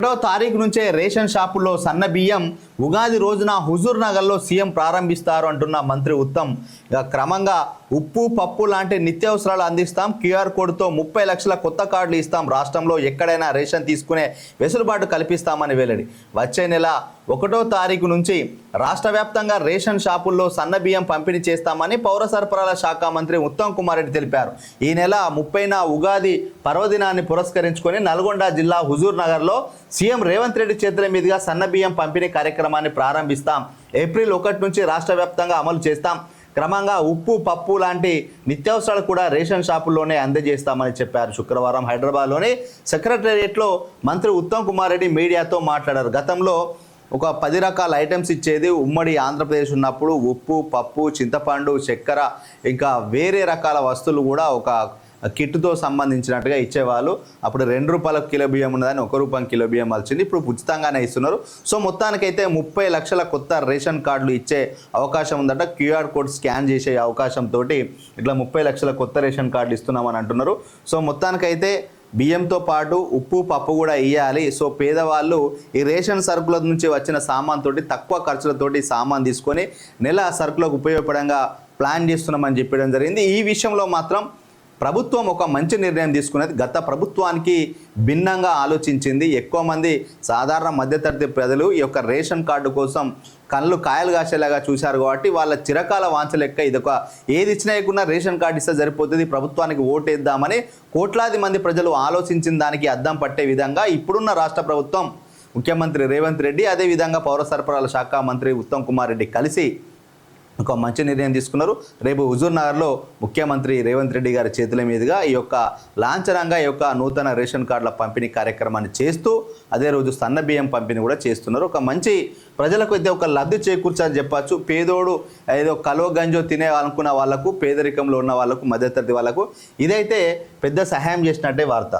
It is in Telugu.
ఒకటో తారీఖు నుంచే రేషన్ షాపుల్లో సన్న బియ్యం ఉగాది రోజున హుజూర్ నగర్లో సీఎం ప్రారంభిస్తారు అంటున్న మంత్రి ఉత్తమ్. ఇక క్రమంగా ఉప్పు పప్పు లాంటి నిత్యావసరాలు అందిస్తాం, క్యూఆర్ కోడ్తో 30 లక్షల కొత్త కార్డులు ఇస్తాం, రాష్ట్రంలో ఎక్కడైనా రేషన్ తీసుకునే వెసులుబాటు కల్పిస్తామని వెల్లడి. వచ్చే నెల 1వ తారీఖు నుంచి రాష్ట్ర వ్యాప్తంగా రేషన్ షాపుల్లో సన్న బియ్యం పంపిణీ చేస్తామని పౌర సరఫరాల శాఖ మంత్రి ఉత్తమ్ కుమార్ రెడ్డి తెలిపారు. ఈ నెల 30న ఉగాది పర్వదినాన్ని పురస్కరించుకొని నల్గొండ జిల్లా హుజూర్ నగర్లో సీఎం రేవంత్ రెడ్డి చేతుల మీదుగా సన్న బియ్యం పంపిణీ కార్యక్రమాన్ని ప్రారంభిస్తాం. ఏప్రిల్ 1 నుంచి రాష్ట్ర వ్యాప్తంగా అమలు చేస్తాం. క్రమంగా ఉప్పు పప్పు లాంటి నిత్యావసరాలు కూడా రేషన్ షాపుల్లోనే అందజేస్తామని చెప్పారు. శుక్రవారం హైదరాబాద్లోని సెక్రటేరియట్లో మంత్రి ఉత్తమ్ కుమార్ రెడ్డి మీడియాతో మాట్లాడారు. గతంలో ఒక 10 రకాల ఐటమ్స్ ఇచ్చేది ఉమ్మడి ఆంధ్రప్రదేశ్ ఉన్నప్పుడు ఉప్పు పప్పు చింతపండు చక్కెర ఇంకా వేరే రకాల వస్తువులు కూడా ఒక కిట్తో సంబంధించినట్టుగా ఇచ్చేవాళ్ళు. అప్పుడు 2 రూపాయల కిలో బియ్యం ఉన్నదని 1 రూపాయి కిలో బియ్యం వచ్చింది. ఇప్పుడు ఉచితంగానే ఇస్తున్నారు. సో మొత్తానికైతే 30 లక్షల కొత్త రేషన్ కార్డులు ఇచ్చే అవకాశం ఉందట. క్యూఆర్ కోడ్ స్కాన్ చేసే అవకాశంతో ఇట్లా 30 లక్షల కొత్త రేషన్ కార్డులు ఇస్తున్నామని అంటున్నారు. సో మొత్తానికైతే బియ్యంతో పాటు ఉప్పు పప్పు కూడా ఇవ్వాలి. సో పేదవాళ్ళు ఈ రేషన్ సరుకుల నుంచి వచ్చిన సామాన్ తోటి తక్కువ ఖర్చులతోటి సామాన్ తీసుకొని నెల సరుకులకు ఉపయోగపడంగా ప్లాన్ చేస్తున్నామని చెప్పడం జరిగింది. ఈ విషయంలో మాత్రం ప్రభుత్వం ఒక మంచి నిర్ణయం తీసుకునేది. గత ప్రభుత్వానికి భిన్నంగా ఆలోచించింది. ఎక్కువ మంది సాధారణ మధ్యతరగతి ప్రజలు ఈ యొక్క రేషన్ కార్డు కోసం కళ్ళు కాయలు కాసేలాగా చూశారు కాబట్టి వాళ్ళ చిరకాల వాంఛ లెక్క ఇదొక ఏది ఇచ్చినా ఇవ్వకుండా రేషన్ కార్డు ఇస్తే సరిపోతుంది, ప్రభుత్వానికి ఓటేద్దామని కోట్లాది మంది ప్రజలు ఆలోచించిన దానికి అద్దం పట్టే విధంగా ఇప్పుడున్న రాష్ట్ర ప్రభుత్వం ముఖ్యమంత్రి రేవంత్ రెడ్డి అదేవిధంగా పౌర సరఫరాల శాఖ మంత్రి ఉత్తమ్ కుమార్ రెడ్డి కలిసి ఒక మంచి నిర్ణయం తీసుకున్నారు. రేపు హుజూర్ నగర్లో ముఖ్యమంత్రి రేవంత్ రెడ్డి గారి చేతుల మీదుగా ఈ యొక్క లాంఛనంగా ఈ యొక్క నూతన రేషన్ కార్డుల పంపిణీ కార్యక్రమాన్ని చేస్తూ అదే రోజు సన్న బియ్యం పంపిణీ కూడా చేస్తున్నారు. ఒక మంచి ప్రజలకు అయితే ఒక లబ్ధి చేకూర్చని చెప్పచ్చు. పేదోడు ఏదో కలో గంజో తినే అనుకున్న వాళ్ళకు, పేదరికంలో ఉన్న వాళ్ళకు, మధ్యతరగతి వాళ్ళకు ఇదైతే పెద్ద సహాయం చేసినట్టే వార్త.